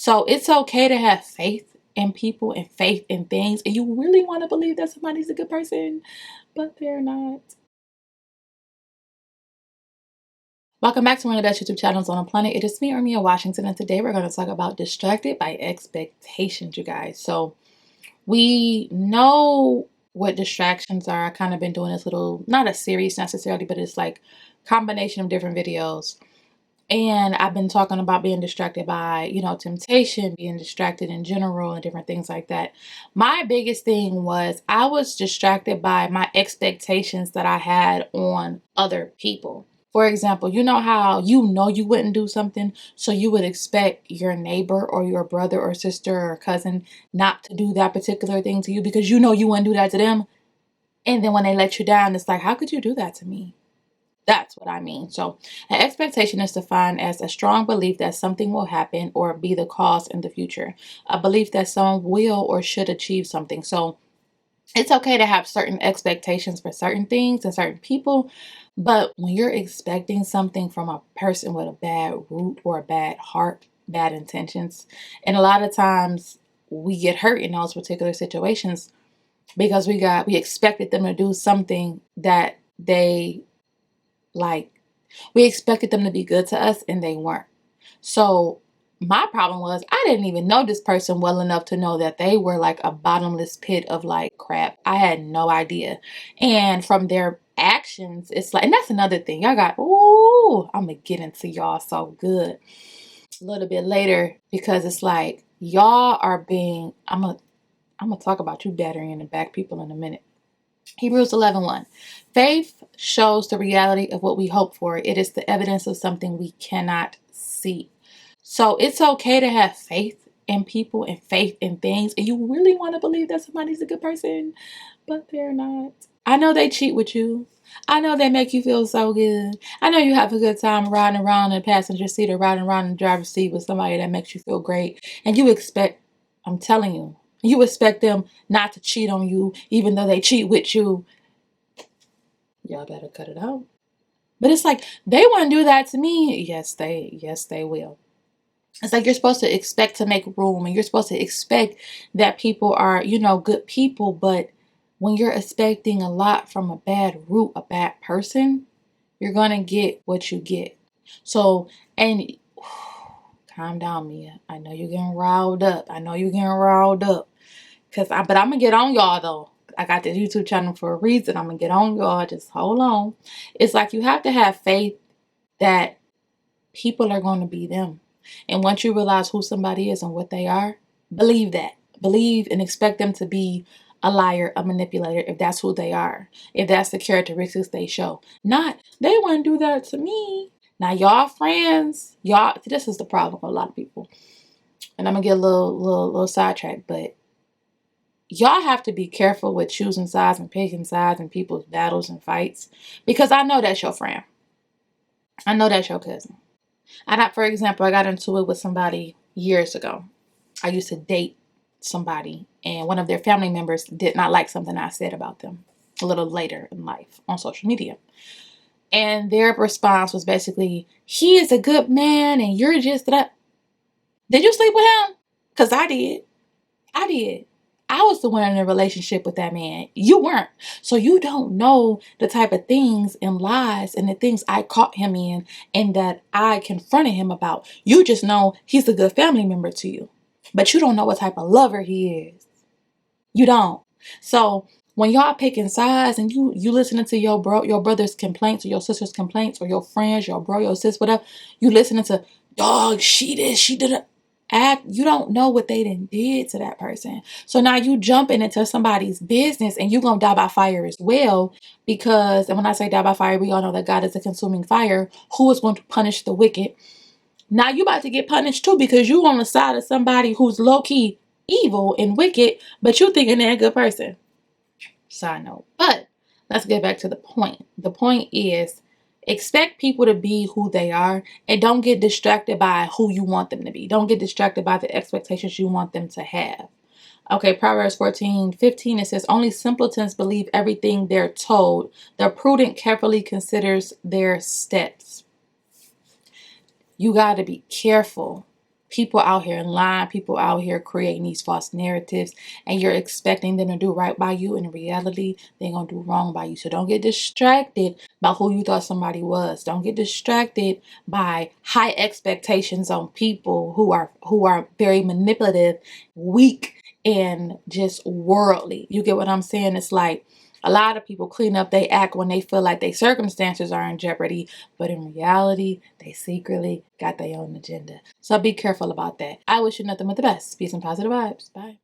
So it's okay to have faith in people and faith in things, and you really want to believe that somebody's a good person, but they're not. Welcome back to one of the best YouTube channels on the planet. It is me, ormiawashington, and today we're going to talk about distracted by expectations, you guys. So we know what distractions are. I kind of been doing this little, not a series necessarily, but it's like combination of different videos. And I've been talking about being distracted by, temptation, being distracted in general and different things like that. My biggest thing was I was distracted by my expectations that I had on other people. For example, you know how you wouldn't do something, so you would expect your neighbor or your brother or sister or cousin not to do that particular thing to you because you wouldn't do that to them. And then when they let you down, it's like, how could you do that to me? That's what I mean. So, an expectation is defined as a strong belief that something will happen or be the cause in the future. A belief that someone will or should achieve something. So, it's okay to have certain expectations for certain things and certain people, but when you're expecting something from a person with a bad root or a bad heart, bad intentions, and a lot of times we get hurt in those particular situations because we expected them to do something that they like we expected them to be good to us and they weren't. So my problem was I didn't even know this person well enough to know that they were like a bottomless pit of like crap. I had no idea. And from their actions, it's like, and that's another thing. I'm gonna get into y'all so good a little bit later because it's like y'all are being, I'm gonna talk about you battering the back people in a minute. Hebrews 11:1. Faith shows the reality of what we hope for. It is the evidence of something we cannot see. So it's okay to have faith in people and faith in things, and you really want to believe that somebody's a good person, but they're not. I know they cheat with you. I know they make you feel so good. I know you have a good time riding around in the passenger seat or riding around in the driver's seat with somebody that makes you feel great. And I'm telling you expect them not to cheat on you, even though they cheat with you. Y'all better cut it out. But it's like, they wouldn't do that to me. Yes, they will. It's like you're supposed to expect to make room and you're supposed to expect that people are, good people. But when you're expecting a lot from a bad root, a bad person, you're going to get what you get. So, and calm down, Mia. I know you're getting riled up. But I'm going to get on y'all though. I got this YouTube channel for a reason. I'm going to get on y'all. Just hold on. It's like you have to have faith that people are going to be them. And once you realize who somebody is and what they are, believe that. Believe and expect them to be a liar, a manipulator, if that's who they are. If that's the characteristics they show. Not, they wouldn't do that to me. Now, y'all friends, this is the problem with a lot of people. And I'm going to get a little sidetracked, but y'all have to be careful with choosing sides and picking sides in people's battles and fights. Because I know that's your friend. I know that's your cousin. For example, I got into it with somebody years ago. I used to date somebody, and one of their family members did not like something I said about them a little later in life on social media. And their response was basically, he is a good man, and you're just that. Did you sleep with him? Because I did. I was the one in a relationship with that man. You weren't. So you don't know the type of things and lies and the things I caught him in and that I confronted him about. You just know he's a good family member to you. But you don't know what type of lover he is. You don't. So when y'all picking sides and you listening to your brother's complaints or your sister's complaints or your friends, your bro, your sis, whatever, you listening to, dog, she did it. You don't know what they did to that person. So now you jumping into somebody's business and you're going to die by fire as well. Because, and when I say die by fire, we all know that God is a consuming fire. Who is going to punish the wicked? Now you about to get punished too because you on the side of somebody who's low-key evil and wicked, but you thinking they're a good person. Side note. But let's get back to the point. The point is, expect people to be who they are and don't get distracted by who you want them to be. Don't get distracted by the expectations you want them to have. Okay, Proverbs 14:15, it says, only simpletons believe everything they're told. The prudent carefully considers their steps. You got to be careful. people out here lying, people out here creating these false narratives, and you're expecting them to do right by you. And in reality, they're going to do wrong by you. So don't get distracted by who you thought somebody was. Don't get distracted by high expectations on people who are very manipulative, weak, and just worldly. You get what I'm saying? It's like a lot of people clean up they act when they feel like their circumstances are in jeopardy, but in reality, they secretly got their own agenda. So be careful about that. I wish you nothing but the best. Peace and positive vibes. Bye.